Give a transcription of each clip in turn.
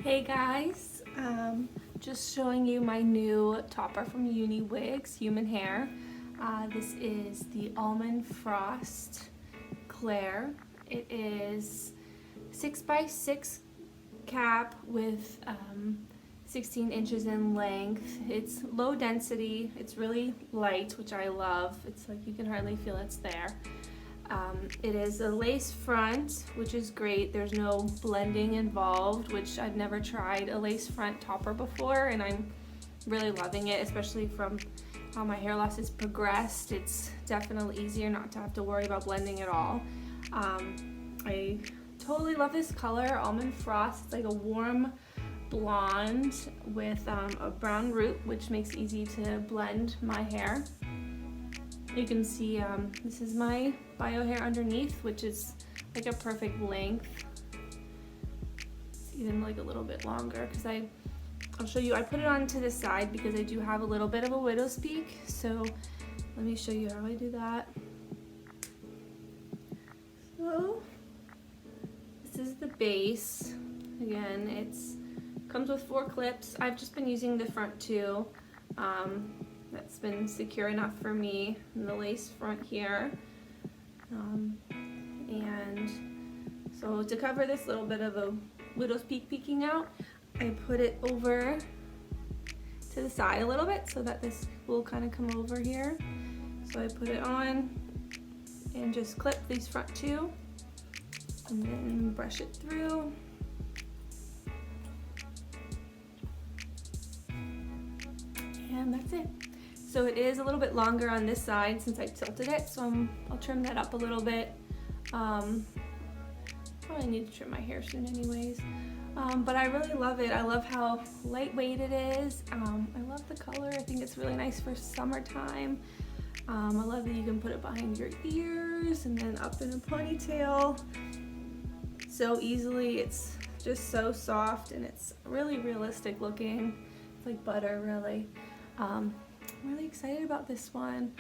Hey guys, just showing you my new topper from UniWigs, Human Hair. This is the Almond Frost Claire. It is 6x6 cap with 16 inches in length. It's low density, it's really light, which I love. It's like you can hardly feel it's there. It is a lace front, which is great. There's no blending involved, which I've never tried a lace front topper before, and I'm really loving it, especially from how my hair loss has progressed. It's definitely easier not to have to worry about blending at all. I totally love this color, Almond Frost. It's like a warm blonde with a brown root, which makes it easy to blend my hair. You can see this is my bio hair underneath, which is like a perfect length. It's even like a little bit longer because I'll show you. I put it on to the side because I do have a little bit of a widow's peak. So let me show you how I do that. So this is the base. Again, it's comes with 4 clips. I've just been using the front 2. That's been secure enough for me in the lace front here. And so to cover this little bit of a widow's peak peeking out, I put it over to the side a little bit so that this will kind of come over here. So I put it on and just clip these front 2 and then brush it through. And that's it. So it is a little bit longer on this side since I tilted it, so I'll trim that up a little bit. Probably need to trim my hair soon anyways. But I really love it. I love how lightweight it is. I love the color. I think it's really nice for summertime. I love that you can put it behind your ears and then up in a ponytail so easily. It's just so soft and it's really realistic looking. It's like butter, really. I'm really excited about this one.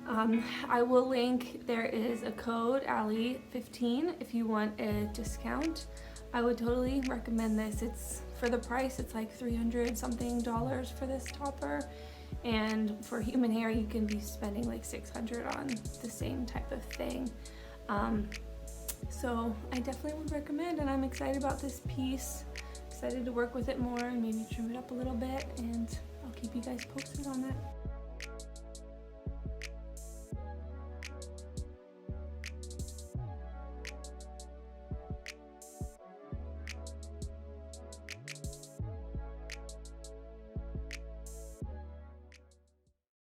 I will link, there is a code Ali15 if you want a discount. I would totally recommend this. It's for the price, it's like $300 something for this topper, and for human hair you can be spending like $600 on the same type of thing. So I definitely would recommend, and I'm excited about this piece. Excited to work with it more and maybe trim it up a little bit, and I'll keep you guys posted on that.